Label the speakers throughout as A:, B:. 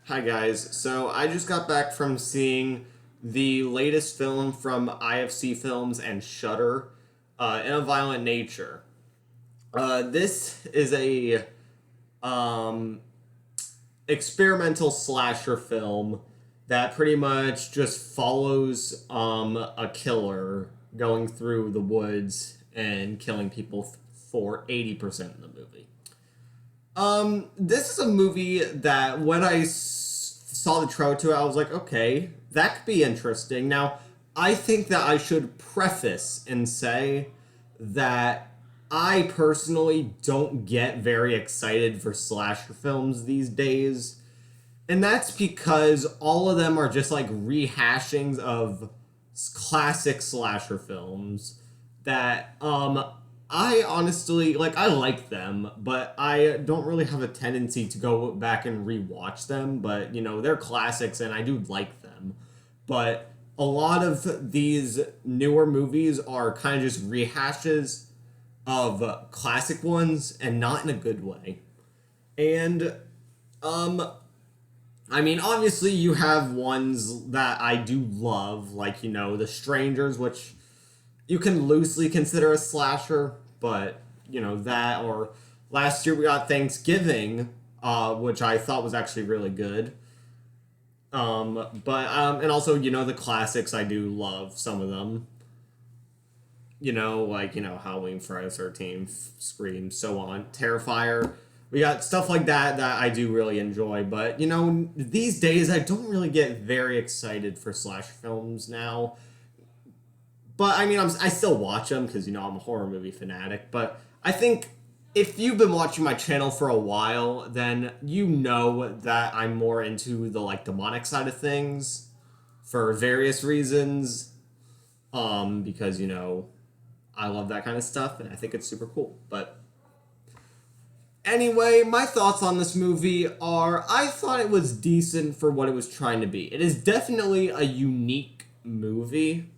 A: Hi guys. So I just got back from seeing the latest film from IFC Films and Shudder, In a Violent Nature. This is a um, experimental slasher film that pretty much just follows a killer going through the woods and killing people for 80% of the movie. This is a movie that when saw the trailer to it, I was like, okay, that could be interesting. Now, I think that I should preface and say that I personally don't get very excited for slasher films these days. And that's because all of them are just like rehashings of classic slasher films that I honestly like. I like them, but I don't really have a tendency to go back and rewatch them. But they're classics and I do like them. But a lot of these newer movies are kind of just rehashes of classic ones and not in a good way. And um I mean, obviously, you have ones that I do love, like, The Strangers, which you can loosely consider a slasher, but, that, or last year we got Thanksgiving, which I thought was actually really good. And also, the classics, I do love some of them. Halloween, Friday the 13th, Scream, so on. Terrifier. We got stuff like that I do really enjoy, but these days I don't really get very excited for slasher films now. But I mean, I still watch them because I'm a horror movie fanatic. But I think if you've been watching my channel for a while, then you know that I'm more into the like demonic side of things for various reasons. Because I love that kind of stuff and I think it's super cool. But anyway, my thoughts on this movie are I thought it was decent for what it was trying to be. It is definitely a unique movie,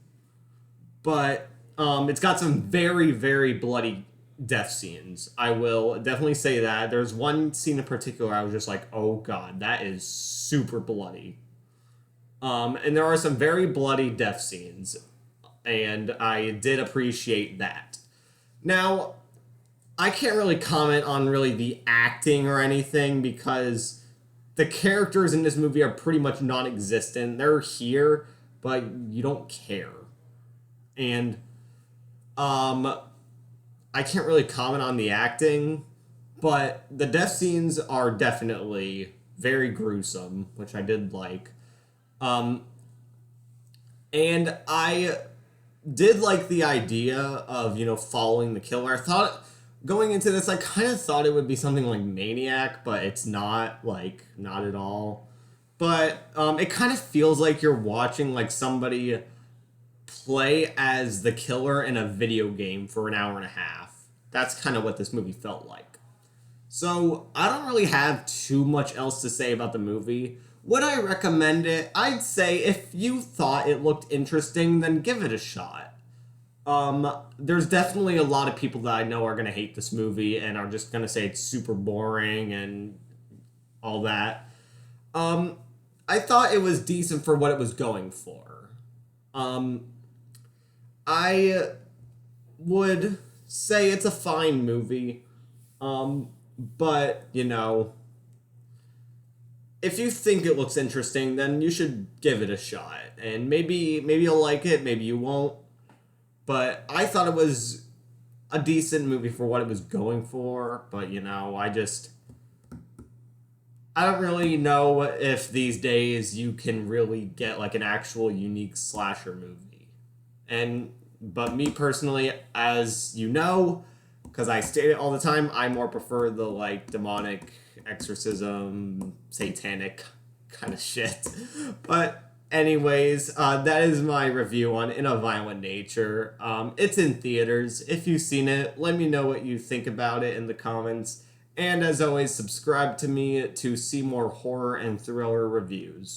A: but it's got some very, very bloody death scenes. I will definitely say that. There's one scene in particular I was just like, oh god, that is super bloody. And there are some very bloody death scenes, and I did appreciate that. Now, I can't really comment on really the acting or anything because the characters in this movie are pretty much non-existent. They're here, but you don't care. And I can't really comment on the acting, but the death scenes are definitely very gruesome, which I did like. Um, and I did like the idea of following the killer. I thought going into this, I kind of thought it would be something like Maniac, but it's not not at all. But it kind of feels like you're watching like somebody play as the killer in a video game for an hour and a half. That's kind of what this movie felt like. So I don't really have too much else to say about the movie. Would I recommend it? I'd say if you thought it looked interesting, then give it a shot. There's definitely a lot of people that I know are gonna hate this movie and are just gonna say it's super boring and all that. Um, I thought it was decent for what it was going for. Um, I would say it's a fine movie. But if you think it looks interesting, then you should give it a shot. And maybe you'll like it, maybe you won't. But I thought it was a decent movie for what it was going for. But I don't really know if these days you can really get like an actual unique slasher movie. And but me personally, as you know, because I state it all the time, I more prefer the like demonic exorcism, satanic kind of shit. But anyways, that is my review on In a Violent Nature. It's in theaters. If you've seen it, let me know what you think about it in the comments. And as always, subscribe to me to see more horror and thriller reviews.